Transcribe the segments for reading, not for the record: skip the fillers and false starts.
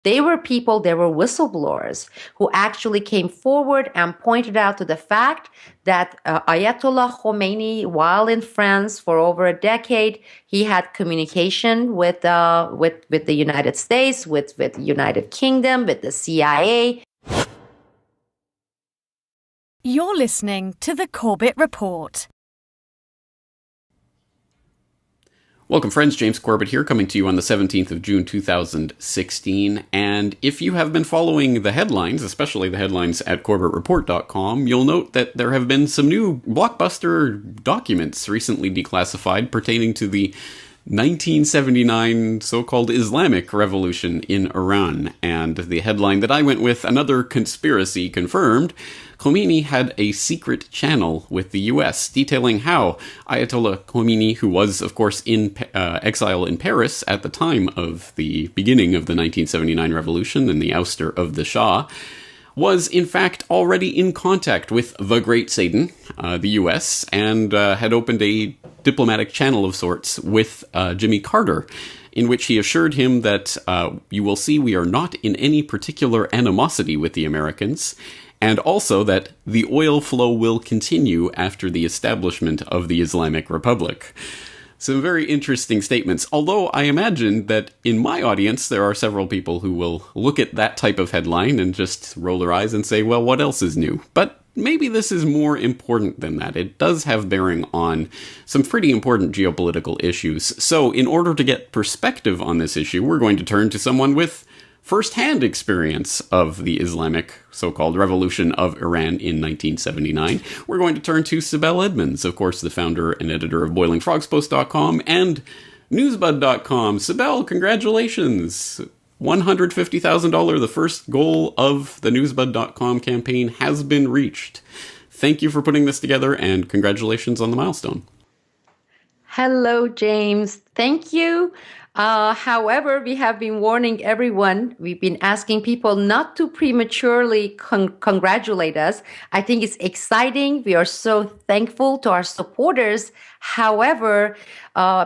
They were people, they were whistleblowers who actually came forward and pointed out to the fact that Ayatollah Khomeini, while in France for over a decade, he had communication with the United States, with the United Kingdom, with the CIA. You're listening to the Corbett Report. Welcome, friends. James Corbett here, coming to you on the 17th of June, 2016. And if you have been following the headlines, especially the headlines at CorbettReport.com, you'll note that there have been some new blockbuster documents recently declassified pertaining to the 1979 so-called Islamic Revolution in Iran. And the headline that I went with, another conspiracy confirmed, Khomeini had a secret channel with the US, detailing how Ayatollah Khomeini, who was, of course, in exile in Paris at the time of the beginning of the 1979 revolution and the ouster of the Shah, was in fact already in contact with the Great Satan, the US, and had opened a diplomatic channel of sorts with Jimmy Carter, in which he assured him that, you will see we are not in any particular animosity with the Americans, and also that the oil flow will continue after the establishment of the Islamic Republic. Some very interesting statements, although I imagine that in my audience there are several people who will look at that type of headline and just roll their eyes and say, well, what else is new? But maybe this is more important than that. It does have bearing on some pretty important geopolitical issues. So in order to get perspective on this issue, we're going to turn to someone with first-hand experience of the Islamic so-called Revolution of Iran in 1979. We're going to turn to Sibel Edmonds, of course, the founder and editor of BoilingFrogsPost.com and NEWSBUD.com. Sibel, congratulations! $150,000, the first goal of the NEWSBUD.com campaign, has been reached. Thank you for putting this together, and congratulations on the milestone. Hello, James. Thank you. However, we have been warning everyone. We've been asking people not to prematurely congratulate us. I think it's exciting. We are so thankful to our supporters. However,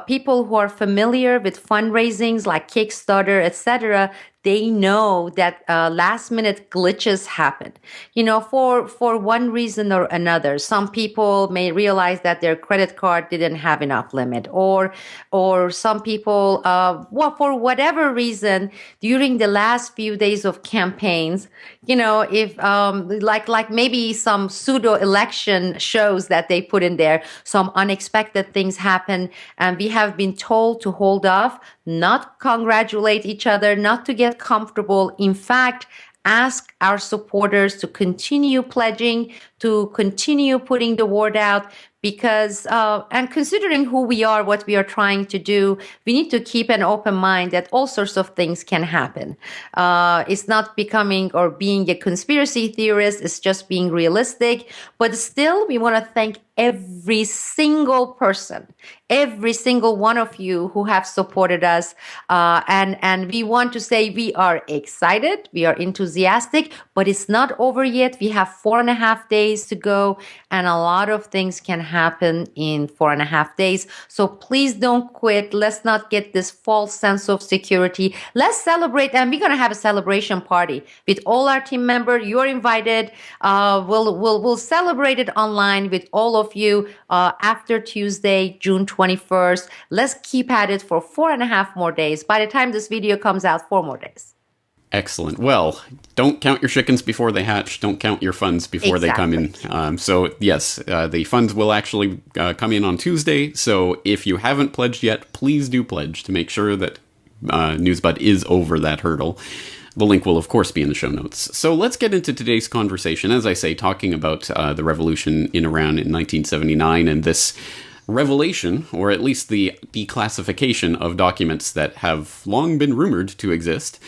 people who are familiar with fundraisings like Kickstarter, etc., they know that last-minute glitches happen. You know, for one reason or another. Some people may realize that their credit card didn't have enough limit, or some people, for whatever reason, during the last few days of campaigns, you know, if like maybe some pseudo election shows that they put in there, some unexpected things happen, and we have been told to hold off, not congratulate each other, not to get comfortable. In fact, ask our supporters to continue pledging, to continue putting the word out, because, and considering who we are, what we are trying to do, we need to keep an open mind that all sorts of things can happen. It's not becoming or being a conspiracy theorist, it's just being realistic. But still, we want to thank every single person, every single one of you who have supported us. And we want to say we are excited, we are enthusiastic, but it's not over yet. We have 4.5 days to go, and a lot of things can happen in 4.5 days. So please don't quit. Let's not get this false sense of security. Let's celebrate, and we're going to have a celebration party with all our team members. You're invited. We'll celebrate it online with all of you after Tuesday, June 21st. Let's keep at it for 4.5 more days. By the time this video comes out, 4 more days. Excellent. Well, don't count your chickens before they hatch. Don't count your funds before they come in. So yes, the funds will actually come in on Tuesday. So if you haven't pledged yet, please do pledge to make sure that NEWSBUD is over that hurdle. The link will, of course, be in the show notes. So let's get into today's conversation. As I say, talking about the revolution in Iran in 1979 and this revelation, or at least the declassification of documents that have long been rumored to exist,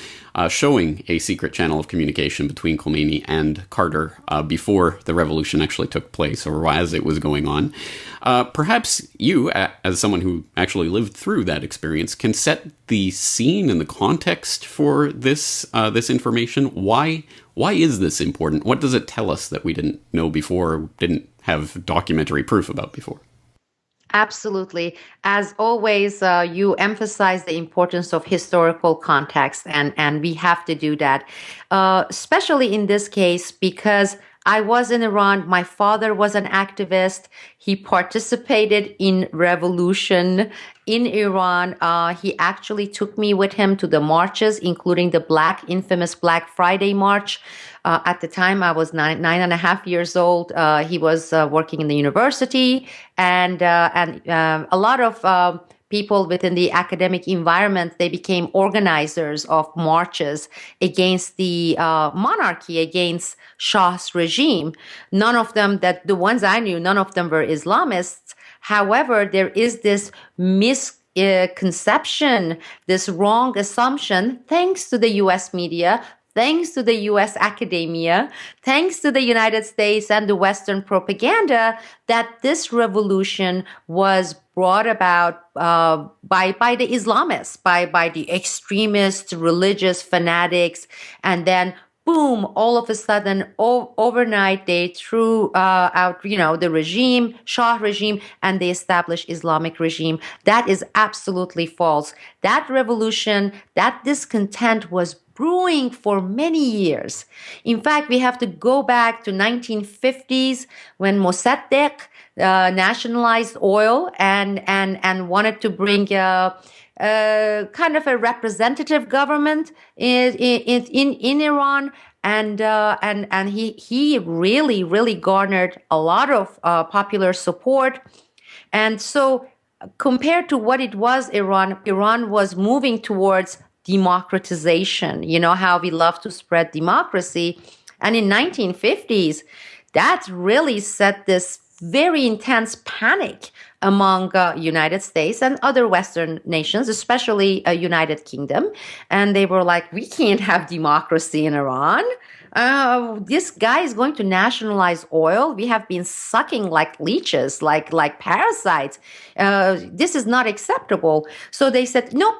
showing a secret channel of communication between Khomeini and Carter before the revolution actually took place, or as it was going on. Perhaps you, as someone who actually lived through that experience, can set the scene and the context for this information. Why is this important? What does it tell us that we didn't know before, or didn't have documentary proof about before? Absolutely. As always, you emphasize the importance of historical context, and we have to do that, especially in this case, because I was in Iran. My father was an activist. He participated in revolution in Iran. He actually took me with him to the marches, including the infamous Black Friday March. At the time, I was nine and a half years old. He was working in the university, and a lot of people within the academic environment, they became organizers of marches against the monarchy, against Shah's regime. None of them, that the ones I knew, none of them were Islamists. However, there is this misconception, this wrong assumption, thanks to the US media, thanks to the US academia, thanks to the United States and the Western propaganda, that this revolution was brought about by the Islamists, by the extremist religious fanatics, and then boom, all of a sudden, overnight, they threw out, the regime, Shah regime, and they established Islamic regime. That is absolutely false. That revolution, that discontent was brewing for many years. In fact, we have to go back to 1950s when Mossadegh nationalized oil and wanted to bring kind of a representative government in Iran, and he really garnered a lot of popular support. And so compared to what it was, Iran was moving towards democratization. You know how we love to spread democracy, and in 1950s, that really set this very intense panic among United States and other Western nations, especially United Kingdom. And they were like, we can't have democracy in Iran. This guy is going to nationalize oil. We have been sucking like leeches, like parasites. This is not acceptable. So they said, nope.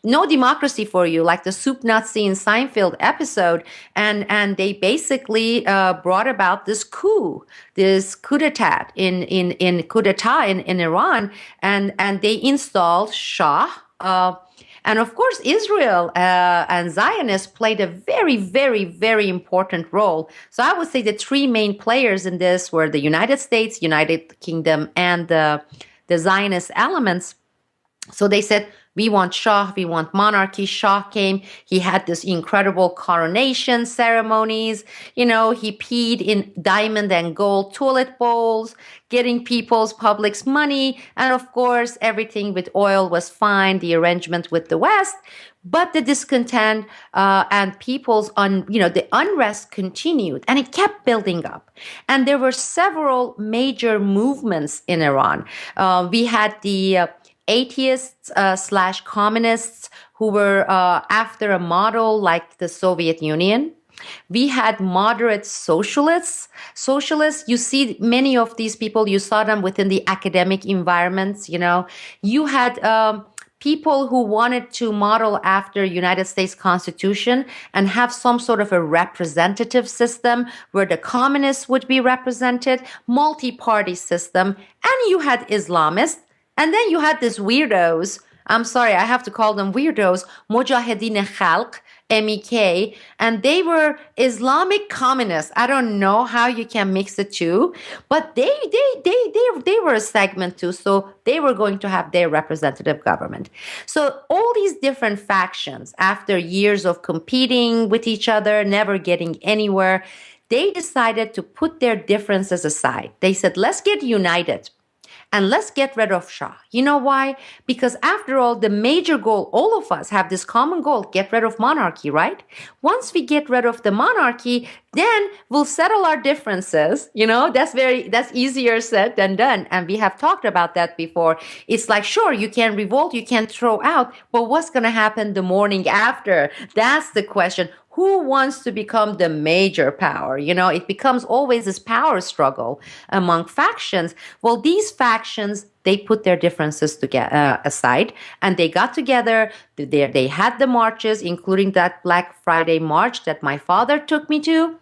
No democracy for you, like the soup Nazi in Seinfeld episode. And they basically brought about this coup d'etat in Iran. And they installed Shah. And of course, Israel and Zionists played a very important role. So I would say the three main players in this were the United States, United Kingdom, and the Zionist elements. So they said, we want Shah, we want monarchy. Shah came, he had this incredible coronation ceremonies. He peed in diamond and gold toilet bowls, getting people's public's money. And of course, everything with oil was fine, the arrangement with the West. But the discontent and the unrest continued, and it kept building up. And there were several major movements in Iran. We had the atheists / communists who were after a model like the Soviet Union. We had moderate socialists. You see many of these people, you saw them within the academic environments. You had people who wanted to model after United States Constitution and have some sort of a representative system where the communists would be represented, multi-party system. And you had Islamists. And then you had these weirdos. I'm sorry, I have to call them weirdos. Mujahedin Khalq, MEK, and they were Islamic communists. I don't know how you can mix the two, but they were a segment too. So they were going to have their representative government. So all these different factions, after years of competing with each other, never getting anywhere, they decided to put their differences aside. They said, let's get united. And let's get rid of Shah. You know why? Because after all, the major goal, all of us have this common goal, get rid of monarchy, right? Once we get rid of the monarchy, then we'll settle our differences. That's easier said than done. And we have talked about that before. It's like, sure, you can revolt, you can throw out, but what's going to happen the morning after? That's the question. Who wants to become the major power? It becomes always this power struggle among factions. Well, these factions, they put their differences aside, and they got together. They had the marches, including that Black Friday march that my father took me to.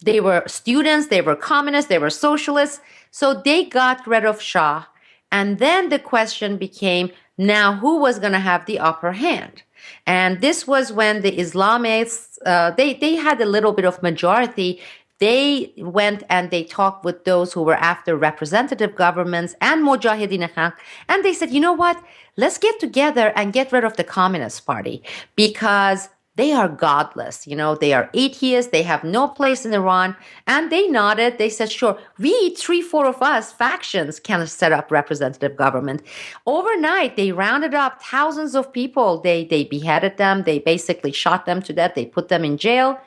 They were students, they were communists, they were socialists. So they got rid of Shah. And then the question became, now who was going to have the upper hand? And this was when the Islamists, they had a little bit of majority. They went and they talked with those who were after representative governments and Mujahideen Khalq, and they said, you know what? Let's get together and get rid of the Communist Party because they are godless. They are atheists. They have no place in Iran. And they nodded. They said, sure, we, 3-4 of us, factions, can set up representative government. Overnight, they rounded up thousands of people. They beheaded them. They basically shot them to death. They put them in jail.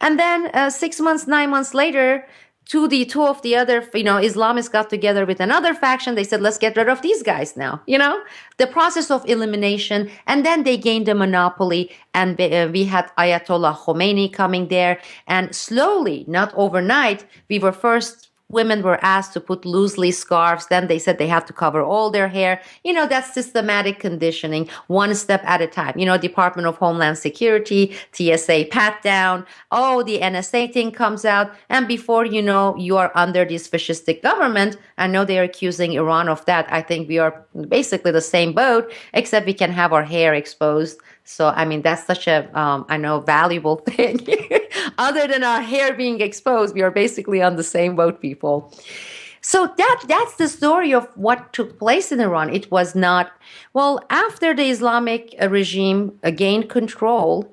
And then 6 months, 9 months later, two of the other, Islamists got together with another faction. They said, let's get rid of these guys now, the process of elimination. And then they gained a monopoly. And we had Ayatollah Khomeini coming there. And slowly, not overnight, women were asked to put loosely scarves. Then they said they have to cover all their hair. That's systematic conditioning, one step at a time. Department of Homeland Security, TSA pat down. Oh, the NSA thing comes out. And before you know, you are under this fascistic government. I know they're accusing Iran of that. I think we are basically the same boat, except we can have our hair exposed. So, that's such a, valuable thing. Other than our hair being exposed, we are basically on the same boat, people. So that's the story of what took place in Iran. It was not, after the Islamic regime gained control,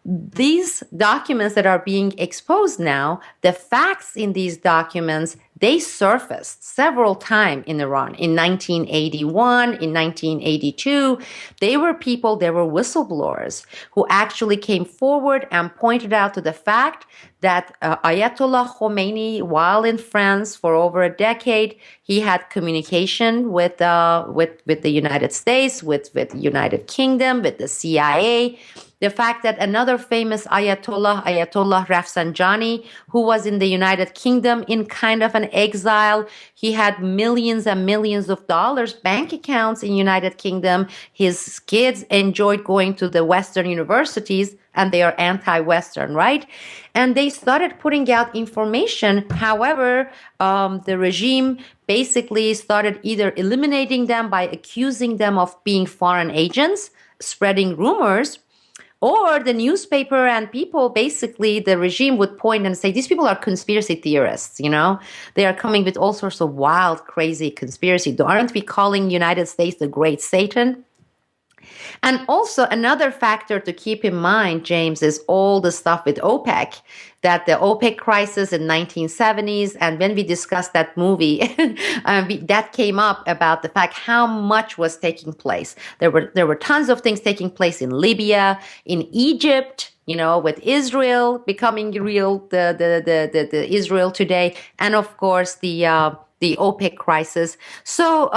these documents that are being exposed now, the facts in these documents, they surfaced several times in Iran. In 1981, in 1982, there were whistleblowers who actually came forward and pointed out to the fact that Ayatollah Khomeini, while in France for over a decade, he had communication with the United States, with the United Kingdom, with the CIA. The fact that another famous Ayatollah Rafsanjani, who was in the United Kingdom in kind of an exile, he had millions and millions of dollars, bank accounts in United Kingdom. His kids enjoyed going to the Western universities, and they are anti-Western, right? And they started putting out information. However, the regime basically started either eliminating them by accusing them of being foreign agents, spreading rumors, or the newspaper and people, basically, the regime would point and say, these people are conspiracy theorists, They are coming with all sorts of wild, crazy conspiracy. Aren't we calling United States the Great Satan? And also another factor to keep in mind, James, is all the stuff with OPEC, that the OPEC crisis in 1970s. And when we discussed that movie, that came up about the fact how much was taking place. There were tons of things taking place in Libya, in Egypt, with Israel becoming real, the Israel today, and of course the OPEC crisis. So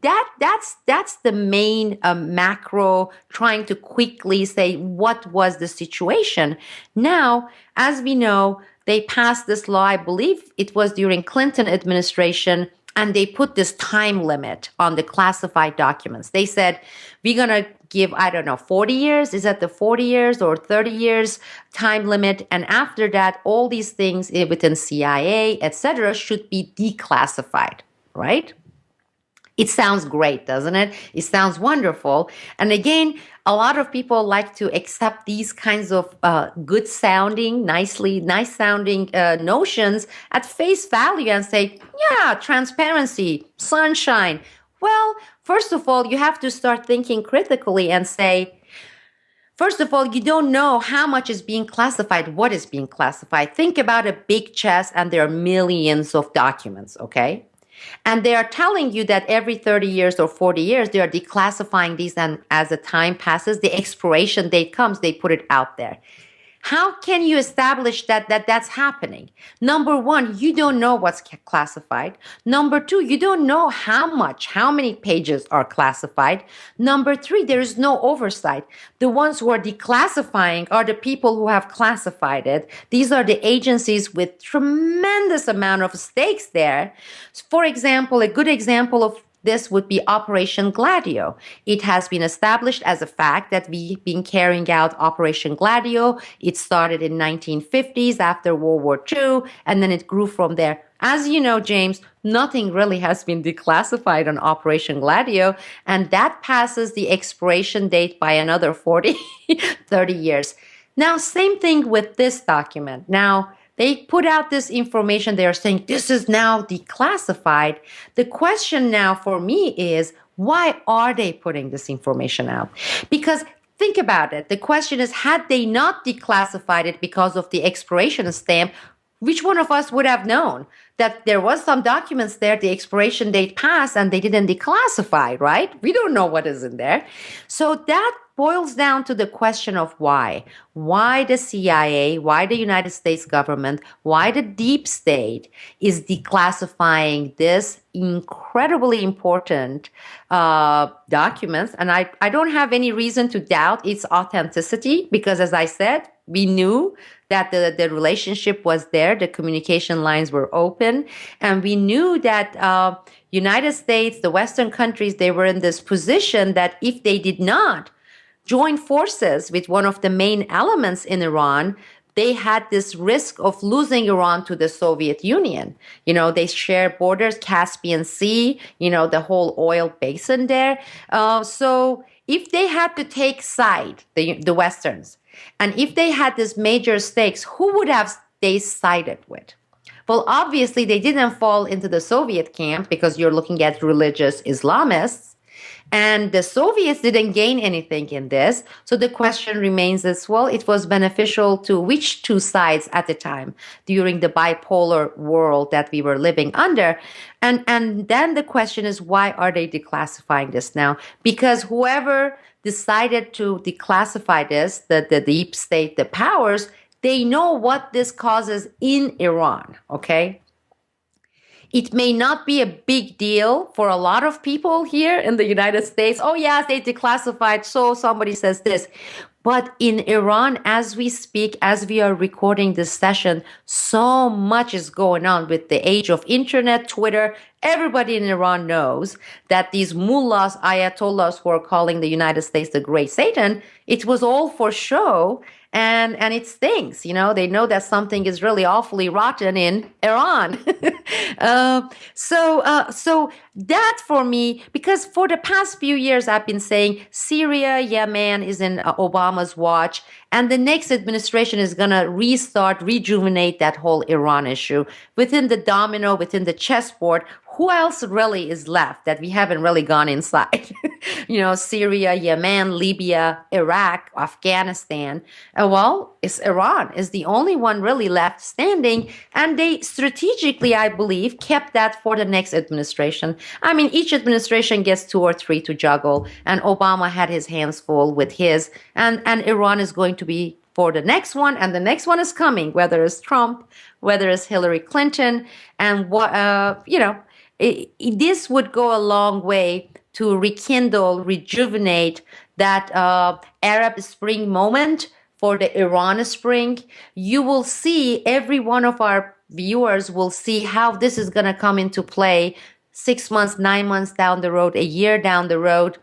that's the main macro, trying to quickly say what was the situation. Now, as we know, they passed this law, I believe it was during Clinton administration, and they put this time limit on the classified documents. They said, we're going to give, 40 years? Is that the 40 years or 30 years time limit? And after that, all these things within CIA, etc., should be declassified, right? It sounds great, doesn't it? It sounds wonderful. And again, a lot of people like to accept these kinds of good sounding, nice sounding notions at face value and say, yeah, transparency, sunshine. Well, first of all, you have to start thinking critically and say, first of all, you don't know how much is being classified, what is being classified. Think about a big chest and there are millions of documents, okay? And they are telling you that every 30 years or 40 years, they are declassifying these, and as the time passes, the expiration date comes, they put it out there. How can you establish that that's happening? Number one, you don't know what's classified. Number two, you don't know how many pages are classified. Number three, there is no oversight. The ones who are declassifying are the people who have classified it. These are the agencies with tremendous amount of stakes there. For example, a good example of this would be Operation Gladio. It has been established as a fact that we've been carrying out Operation Gladio. It started in 1950s after World War II, and then it grew from there. As you know, James, nothing really has been declassified on Operation Gladio, and that passes the expiration date by another 40, 30 years. Now, same thing with this document. Now, they put out this information. They are saying this is now declassified. The question now for me is, why are they putting this information out? Because think about it. The question is, had they not declassified it because of the expiration stamp, which one of us would have known that there was some documents there, the expiration date passed, and they didn't declassify, right? We don't know what is in there. So that boils down to the question of why. Why the CIA, why the United States government, why the deep state is declassifying this incredibly important documents. And I don't have any reason to doubt its authenticity because, as I said, we knew that the relationship was there, the communication lines were open, and we knew that United States, the Western countries, they were in this position that if they did not join forces with one of the main elements in Iran, they had this risk of losing Iran to the Soviet Union. You know, they share borders, Caspian Sea, you know, the whole oil basin there. So if they had to take side, the Westerns, and if they had these major stakes, who would have they sided with? Well, obviously, they didn't fall into the Soviet camp because you're looking at religious Islamists. And the Soviets didn't gain anything in this. So the question remains as well, it was beneficial to which two sides at the time during the bipolar world that we were living under? And then the question is, why are they declassifying this now? Because whoever decided to declassify this, the deep state, the powers, they know what this causes in Iran, okay? It may not be a big deal for a lot of people here in the United States. Oh, yes, they declassified, so somebody says this. But in Iran, as we speak, as we are recording this session, so much is going on with the age of internet, Twitter. Everybody in Iran knows that these mullahs, ayatollahs who are calling the United States the Great Satan, it was all for show. And it stinks, you know, they know that something is really awfully rotten in Iran. So that for me, because for the past few years, I've been saying Syria, Yemen is in Obama's watch. And the next administration is going to rejuvenate that whole Iran issue. Within the domino, within the chessboard, who else really is left that we haven't really gone inside? You know, Syria, Yemen, Libya, Iraq, Afghanistan. Well, it's Iran is the only one really left standing. And they strategically, I believe, kept that for the next administration. I mean, each administration gets 2 or 3 to juggle. And Obama had his hands full with his. And Iran is going to be for the next one. And the next one is coming, whether it's Trump, whether it's Hillary Clinton. And what, you know, this would go a long way to rekindle, rejuvenate that Arab Spring moment for the Iran Spring. You will see, every one of our viewers will see how this is going to come into play 6 months, 9 months down the road, a year down the road,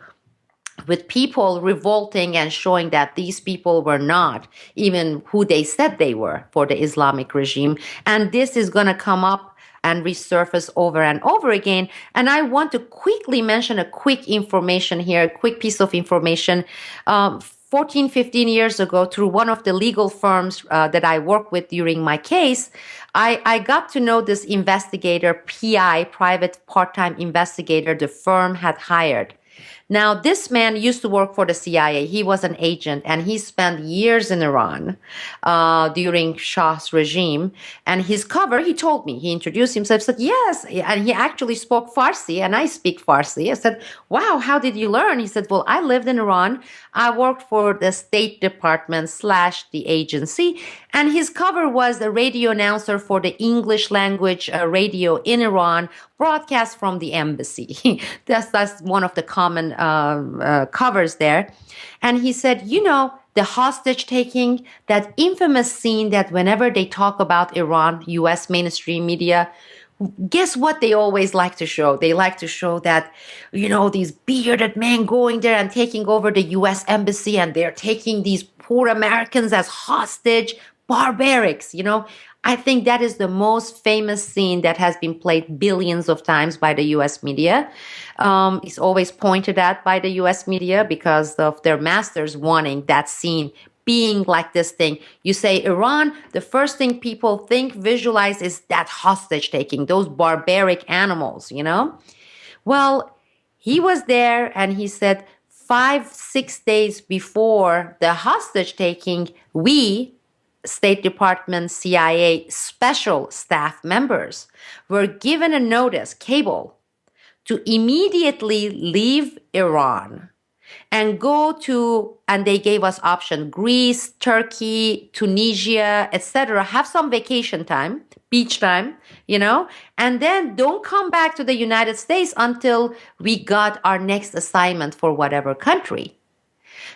with people revolting and showing that these people were not even who they said they were for the Islamic regime. And this is going to come up and resurface over and over again. And I want to quickly mention a quick information here, a quick piece of information. 14, 15 years ago, through one of the legal firms that I worked with during my case, I got to know this investigator, PI, private part-time investigator, the firm had hired. Now, this man used to work for the CIA. He was an agent, and he spent years in Iran during Shah's regime. And his cover, he told me, he introduced himself, said, yes, and he actually spoke Farsi, and I speak Farsi. I said, wow, how did you learn? He said, well, I lived in Iran. I worked for the State Department / the agency, and his cover was the radio announcer for the English language radio in Iran, broadcast from the embassy. That's one of the common covers there. And he said, you know, the hostage taking, that infamous scene that whenever they talk about Iran, U.S. mainstream media, guess what they always like to show? They like to show that, these bearded men going there and taking over the US embassy, and they're taking these poor Americans as hostage, barbarics. I think that is the most famous scene that has been played billions of times by the US media. It's always pointed at by the US media because of their masters wanting that scene being like this thing. You say Iran, the first thing people visualize is that hostage taking, those barbaric animals. Well, he was there and he said 5-6 days before the hostage taking, we, State Department, CIA special staff members, were given a notice, cable, to immediately leave Iran and and they gave us option, Greece, Turkey, Tunisia, etc. Have some vacation time, beach time, and then don't come back to the United States until we got our next assignment for whatever country.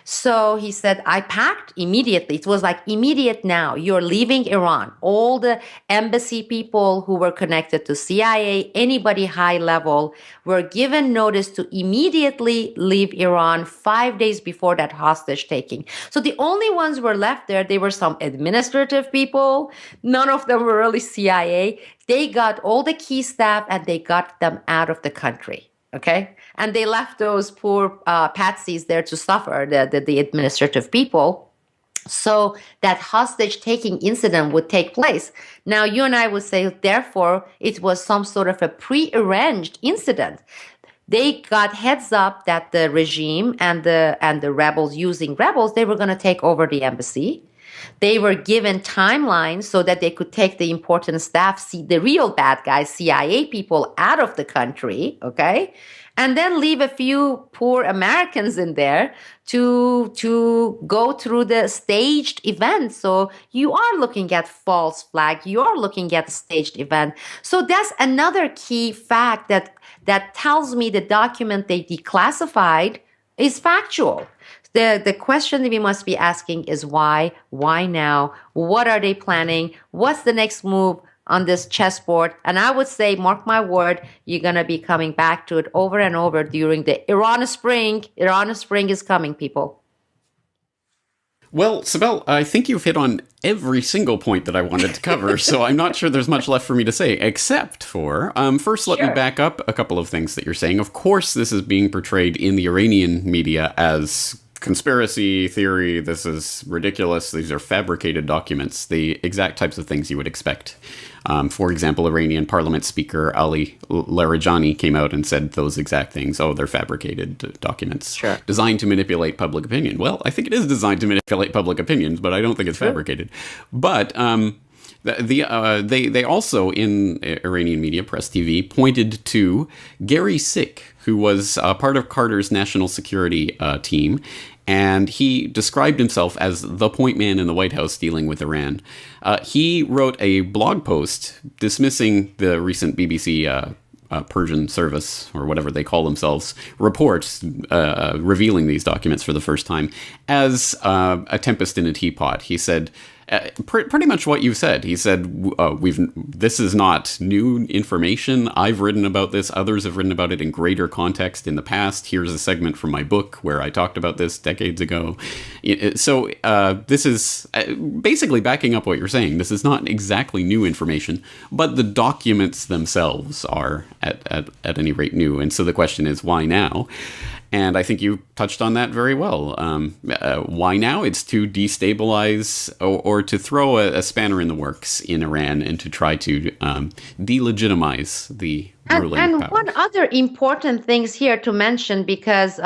So he said, I packed immediately. It was like immediate now. You're leaving Iran. All the embassy people who were connected to CIA, anybody high level, were given notice to immediately leave Iran 5 days before that hostage taking. So the only ones who were left there, they were some administrative people. None of them were really CIA. They got all the key staff and they got them out of the country. Okay. And they left those poor patsies there to suffer, the administrative people. So that hostage taking incident would take place. Now, you and I would say, therefore, it was some sort of a prearranged incident. They got heads up that the regime and the rebels, they were going to take over the embassy. They were given timelines so that they could take the important staff, see the real bad guys, CIA people, out of the country, okay? And then leave a few poor Americans in there to go through the staged event. So you are looking at false flag. You are looking at a staged event. So that's another key fact that tells me the document they declassified is factual. The question that we must be asking is why? Why now? What are they planning? What's the next move on this chessboard? And I would say, mark my word, you're going to be coming back to it over and over during the Iran Spring. Iran Spring is coming, people. Well, Sibel, I think you've hit on every single point that I wanted to cover, so I'm not sure there's much left for me to say, except for, first let me back up a couple of things that you're saying. Of course, this is being portrayed in the Iranian media as conspiracy theory, this is ridiculous, these are fabricated documents, the exact types of things you would expect. For example, Iranian Parliament Speaker Ali Larijani came out and said those exact things. Oh, they're fabricated documents designed to manipulate public opinion. Well, I think it is designed to manipulate public opinions, but I don't think it's fabricated. But they also, in Iranian media, Press TV, pointed to Gary Sick, who was part of Carter's national security team, and he described himself as the point man in the White House dealing with Iran. He wrote a blog post dismissing the recent BBC Persian service, or whatever they call themselves, reports revealing these documents for the first time as a tempest in a teapot. He said, pretty much what you said. He said, this is not new information. I've written about this. Others have written about it in greater context in the past. Here's a segment from my book where I talked about this decades ago. So this is basically backing up what you're saying. This is not exactly new information, but the documents themselves are at any rate new. And so the question is, why now? And I think you touched on that very well. Why now? It's to destabilize or to throw a spanner in the works in Iran and to try to delegitimize the ruling powers. And one other important things here to mention, because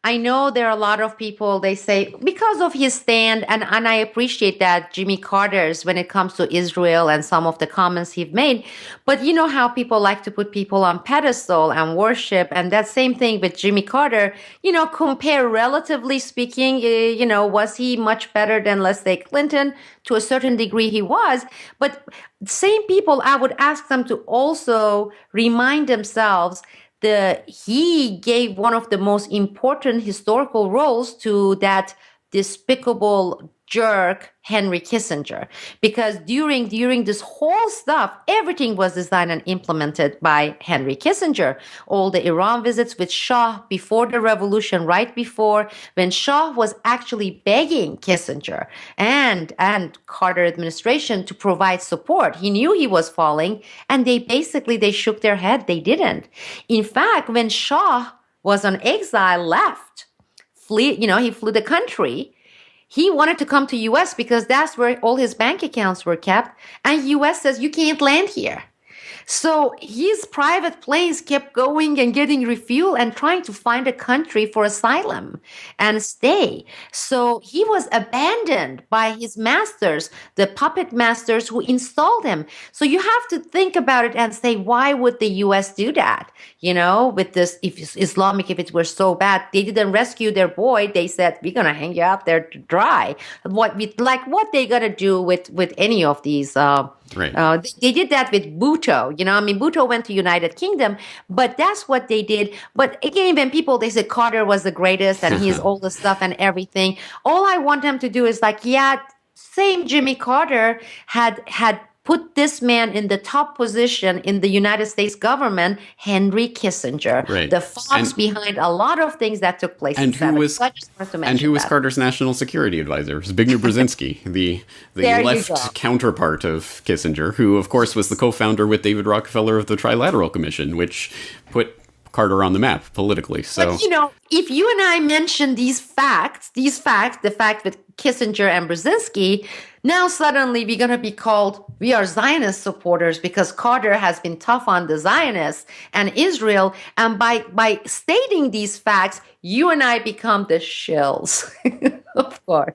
I know there are a lot of people, they say, because of his stand, and I appreciate that, Jimmy Carter's, when it comes to Israel and some of the comments he's made. But you know how people like to put people on pedestal and worship, and that same thing with Jimmy Carter, compare relatively speaking, was he much better than, let's say, Clinton? To a certain degree he was. But same people, I would ask them to also remind themselves he gave one of the most important historical roles to that despicable jerk Henry Kissinger, because during this whole stuff, everything was designed and implemented by Henry Kissinger. All the Iran visits with Shah before the revolution, right before, when Shah was actually begging Kissinger and Carter administration to provide support. He knew he was falling, and they shook their head. They didn't. In fact, when Shah was on exile, left, he flew the country. He wanted to come to U.S. because that's where all his bank accounts were kept. And U.S. says, you can't land here. So his private planes kept going and getting refuel and trying to find a country for asylum and stay. So he was abandoned by his masters, the puppet masters who installed him. So you have to think about it and say, why would the U.S. do that? With this, if it were so bad, they didn't rescue their boy. They said, we're going to hang you out there to dry. What they going to do with any of these, Right. They did that with Bhutto. Bhutto went to United Kingdom, but that's what they did. But again, when they said Carter was the greatest and he's all the stuff and everything, all I want them to do is same Jimmy Carter had put this man in the top position in the United States government, Henry Kissinger, Right. the fox behind a lot of things that took place. And who was Carter's national security advisor? Zbigniew Brzezinski, the left counterpart of Kissinger, who of course was the co-founder with David Rockefeller of the Trilateral Commission, which put Carter on the map politically. So, but if you and I mention these facts, the fact with Kissinger and Brzezinski, now suddenly we're going to be called, we are Zionist supporters because Carter has been tough on the Zionists and Israel. And by stating these facts, you and I become the shills, of course.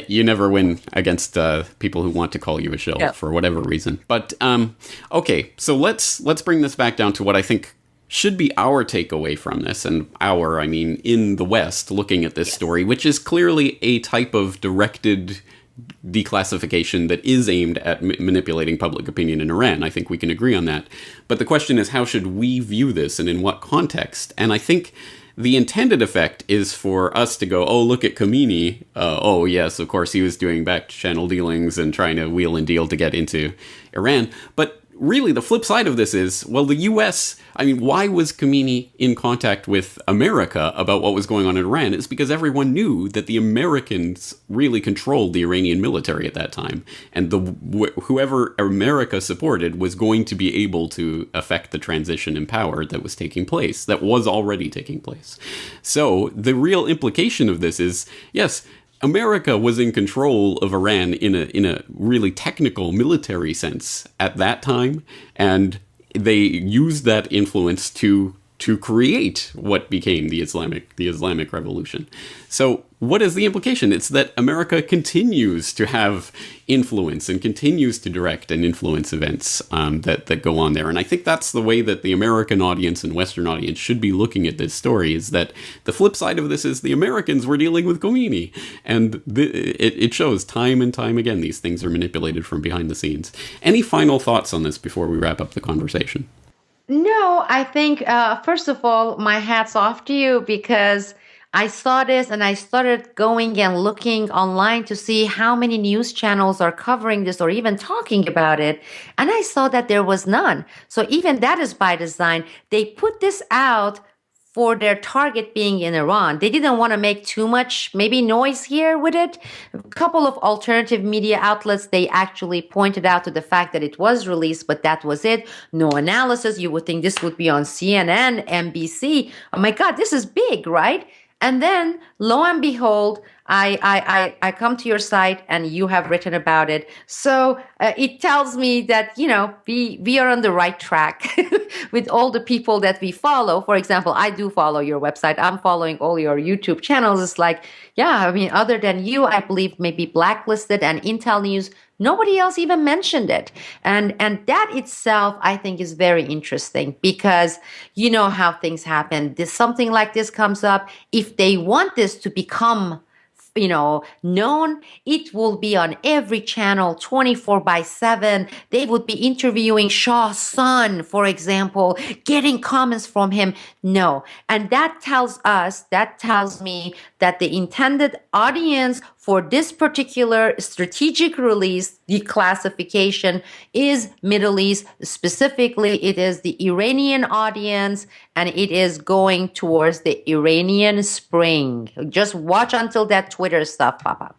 You never win against people who want to call you a shill for whatever reason. But, okay, so let's bring this back down to what I think should be our takeaway from this, and in the West, looking at this story, which is clearly a type of directed declassification that is aimed at manipulating public opinion in Iran. I think we can agree on that. But the question is, how should we view this and in what context? And I think the intended effect is for us to go, oh, look at Khomeini. Oh, yes, of course, he was doing back channel dealings and trying to wheel and deal to get into Iran. But really, the flip side of this is, well, the U.S., why was Khomeini in contact with America about what was going on in Iran? It's because everyone knew that the Americans really controlled the Iranian military at that time. And whoever America supported was going to be able to affect the transition in power that was already taking place. So the real implication of this is, yes, America was in control of Iran in a really technical military sense at that time, and they used that influence to create what became the Islamic Revolution. So what is the implication? It's that America continues to have influence and continues to direct and influence events that go on there. And I think that's the way that the American audience and Western audience should be looking at this story, is that the flip side of this is the Americans were dealing with Khomeini. And it shows time and time again these things are manipulated from behind the scenes. Any final thoughts on this before we wrap up the conversation? No, I think, first of all, my hat's off to you, because I saw this and I started going and looking online to see how many news channels are covering this or even talking about it. And I saw that there was none. So even that is by design. They put this out for their target being in Iran. They didn't want to make too much maybe noise here with it. A couple of alternative media outlets, they actually pointed out to the fact that it was released, but that was it. No analysis. You would think this would be on CNN, NBC. Oh my God, this is big, right? And then, lo and behold, I come to your site and you have written about it. So it tells me that, we are on the right track with all the people that we follow. For example, I do follow your website. I'm following all your YouTube channels. It's like, other than you, I believe maybe Blacklisted and Intel News, nobody else even mentioned it. And that itself, I think, is very interesting, because you know how things happen. Something like this comes up. If they want this to become known, it will be on every channel 24/7. They would be interviewing Shah's son, for example, getting comments from him. No. And that tells me that the intended audience for this particular strategic release, declassification, is Middle East. Specifically, it is the Iranian audience, and it is going towards the Iranian Spring. Just watch until that Twitter stuff pop up.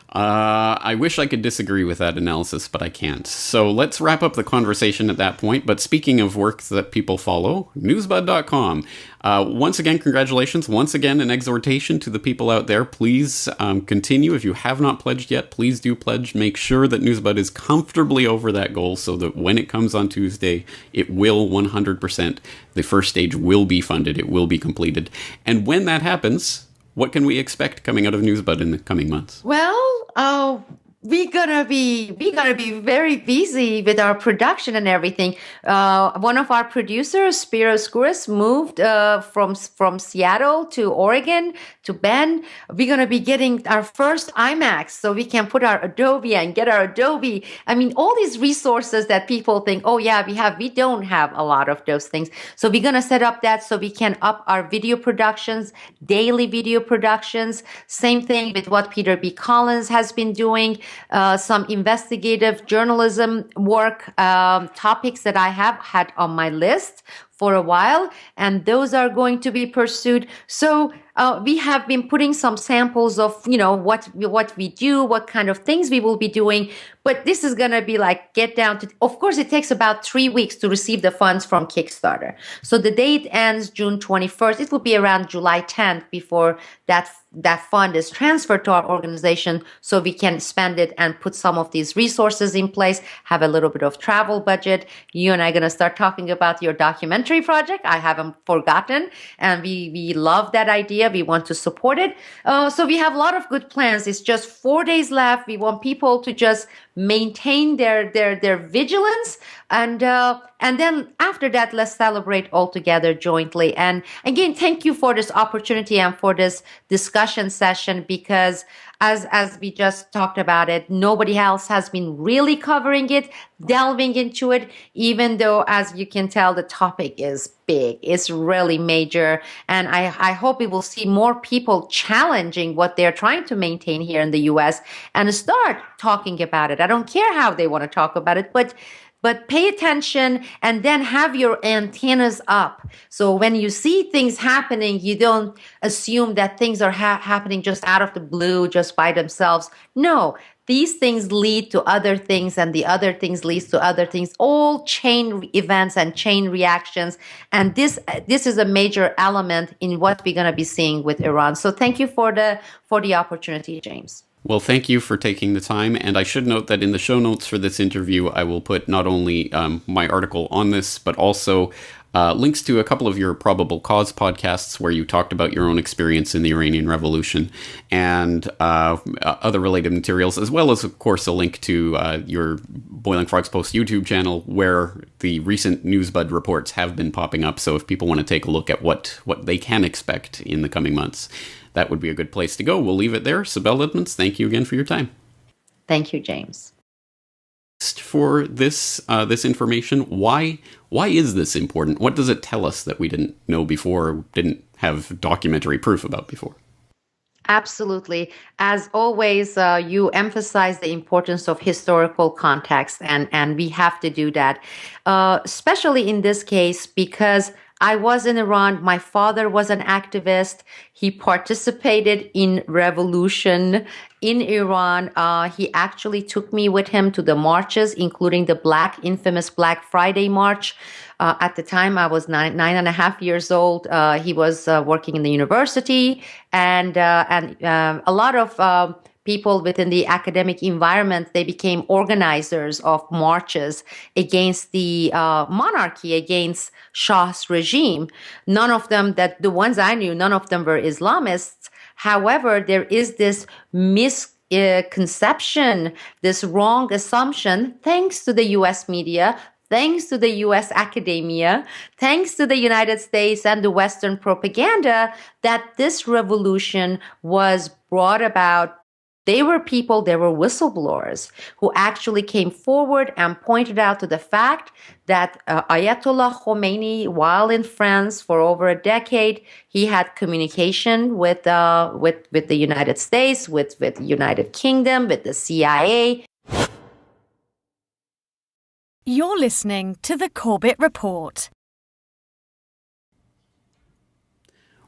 I wish I could disagree with that analysis, but I can't. So let's wrap up the conversation at that point. But speaking of work that people follow, newsbud.com. Once again, congratulations. Once again, an exhortation to the people out there. Please continue. If you have not pledged yet, please do pledge. Make sure that Newsbud is comfortably over that goal so that when it comes on Tuesday, it will 100%. The first stage will be funded. It will be completed. And when that happens, what can we expect coming out of Newsbud in the coming months? Well, we're gonna be very busy with our production and everything. One of our producers, Spiro Skouras, moved from Seattle to Oregon to Bend. We're gonna be getting our first IMAX, so we can put our Adobe and get our Adobe. I mean, all these resources that people think, oh yeah, we don't have a lot of those things. So we're gonna set up that so we can up our video productions, daily video productions. Same thing with what Peter B. Collins has been doing. Some investigative journalism work, topics that I have had on my list for a while, and those are going to be pursued. So we have been putting some samples of, what we do, what kind of things we will be doing. But this is going to be like get down to, of course, it takes about 3 weeks to receive the funds from Kickstarter. So the date ends June 21st. It will be around July 10th before that fund is transferred to our organization so we can spend it and put some of these resources in place, have a little bit of travel budget. You and I are going to start talking about your documentary project. I haven't forgotten, and we love that idea. We want to support it. So we have a lot of good plans. It's just 4 days left. We want people to just maintain their vigilance, and then after that, let's celebrate all together jointly. And again, thank you for this opportunity and for this discussion session, because as we just talked about it, nobody else has been really covering it, delving into it, even though, as you can tell, the topic is big. It's really major. And I hope we will see more people challenging what they're trying to maintain here in the US and start talking about it. I don't care how they want to talk about it, but pay attention and then have your antennas up. So when you see things happening, you don't assume that things are happening just out of the blue, just by themselves. No, these things lead to other things, and the other things leads to other things, all chain events and chain reactions. And this is a major element in what we're going to be seeing with Iran. So thank you for the opportunity, James. Well, thank you for taking the time. And I should note that in the show notes for this interview, I will put not only my article on this, but also links to a couple of your probable cause podcasts where you talked about your own experience in the Iranian Revolution and other related materials, as well as, of course, a link to your Boiling Frogs Post YouTube channel where the recent NEWSBUD reports have been popping up. So if people want to take a look at what they can expect in the coming months, that would be a good place to go. We'll leave it there. Sibel Edmonds, thank you again for your time. Thank you, James. For this information, why is this important? What does it tell us that we didn't know before, or didn't have documentary proof about before? Absolutely. As always, you emphasize the importance of historical context, and we have to do that, especially in this case, because I was in Iran. My father was an activist. He participated in revolution in Iran. He actually took me with him to the marches, including the infamous Black Friday March. At the time, I was nine and a half years old. He was working in the university, and a lot of people within the academic environment, they became organizers of marches against the monarchy, against Shah's regime. None of them, the ones I knew, none of them were Islamists. However, there is this misconception, this wrong assumption, thanks to the US media, thanks to the US academia, thanks to the United States and the Western propaganda, that this revolution was brought about They were people, they were whistleblowers who actually came forward and pointed out to the fact that Ayatollah Khomeini, while in France for over a decade, he had communication with the United States, with the United Kingdom, with the CIA. You're listening to the Corbett Report.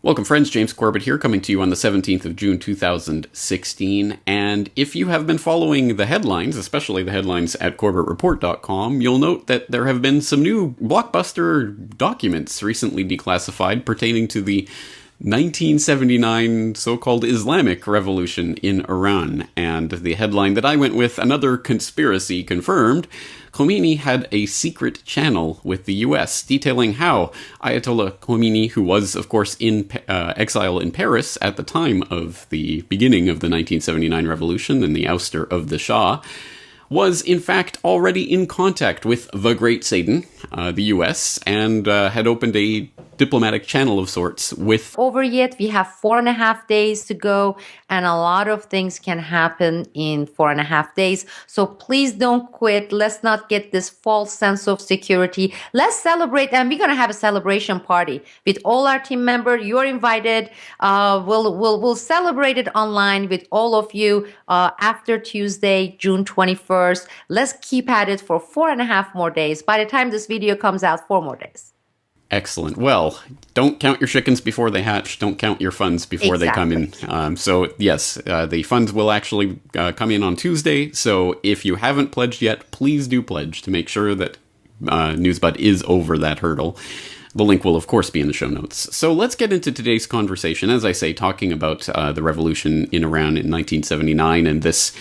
Welcome, friends. James Corbett here, coming to you on the 17th of June, 2016. And if you have been following the headlines, especially the headlines at CorbettReport.com, you'll note that there have been some new blockbuster documents recently declassified pertaining to the 1979 so-called Islamic Revolution in Iran. And the headline that I went with, another conspiracy confirmed, Khomeini had a secret channel with the US, detailing how Ayatollah Khomeini, who was, of course, in exile in Paris at the time of the beginning of the 1979 revolution and the ouster of the Shah, was in fact already in contact with the Great Satan, the US, and had opened a diplomatic channel of sorts with... Over yet, we have 4.5 days to go, and a lot of things can happen in 4.5 days. So please don't quit. Let's not get this false sense of security. Let's celebrate, and we're going to have a celebration party with all our team members. You're invited. We'll celebrate it online with all of you after Tuesday, June 21st. Let's keep at it for 4.5 more days. By the time this video comes out, 4 more days. Excellent. Well, don't count your chickens before they hatch. Don't count your funds before they come in. So yes, the funds will actually come in on Tuesday. So if you haven't pledged yet, please do pledge to make sure that NEWSBUD is over that hurdle. The link will, of course, be in the show notes. So let's get into today's conversation. As I say, talking about the revolution in Iran in 1979 and this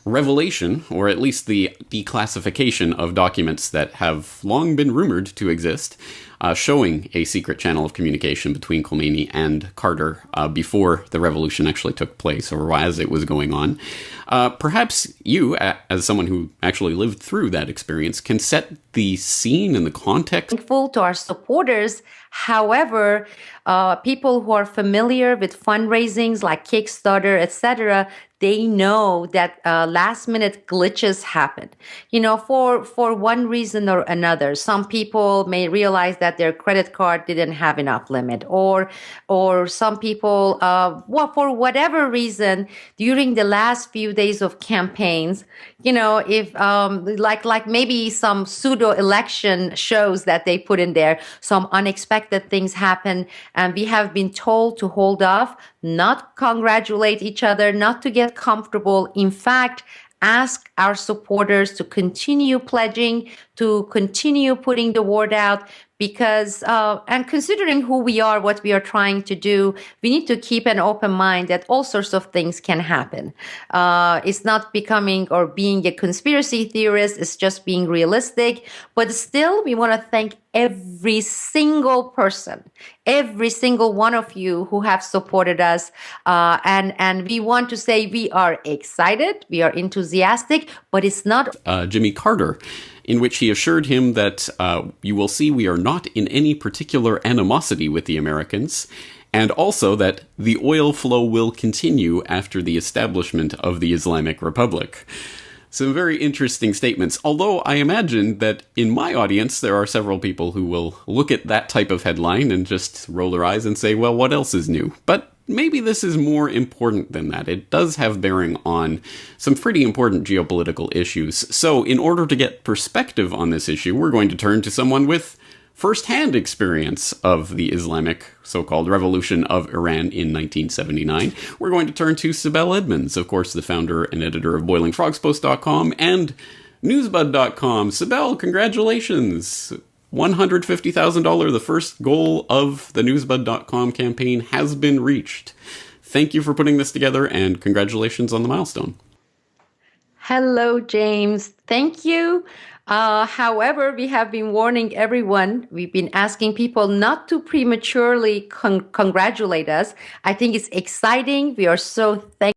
revelation, or at least the declassification of documents that have long been rumored to exist, showing a secret channel of communication between Khomeini and Carter before the revolution actually took place, or as it was going on. Perhaps you, as someone who actually lived through that experience, can set the scene and the context. Thankful to our supporters. However, people who are familiar with fundraisings like Kickstarter, etc., they know that last-minute glitches happen. You know, for one reason or another. Some people may realize that their credit card didn't have enough limit, or some people, for whatever reason, during the last few days of campaigns, you know, if like maybe some pseudo election shows that they put in there, some unexpected things happen, and we have been told to hold off, not congratulate each other, not to get comfortable. In fact, ask our supporters to continue pledging, to continue putting the word out, because, and considering who we are, what we are trying to do, we need to keep an open mind that all sorts of things can happen. It's not becoming or being a conspiracy theorist, it's just being realistic. But still, we want to thank every single person, every single one of you who have supported us. And we want to say we are excited, we are enthusiastic, but it's not... Jimmy Carter, in which he assured him that you will see we are not in any particular animosity with the Americans, and also that the oil flow will continue after the establishment of the Islamic Republic. Some very interesting statements, although I imagine that in my audience there are several people who will look at that type of headline and just roll their eyes and say, well, what else is new? But maybe this is more important than that. It does have bearing on some pretty important geopolitical issues. So in order to get perspective on this issue, we're going to turn to someone with first-hand experience of the Islamic so-called Revolution of Iran in 1979. We're going to turn to Sibel Edmonds, of course, the founder and editor of BoilingFrogsPost.com and NEWSBUD.com. Sibel, congratulations! $150,000, the first goal of the NEWSBUD.com campaign, has been reached. Thank you for putting this together, and congratulations on the milestone. Hello, James. Thank you. However, we have been warning everyone. We've been asking people not to prematurely congratulate us. I think it's exciting. We are so thankful.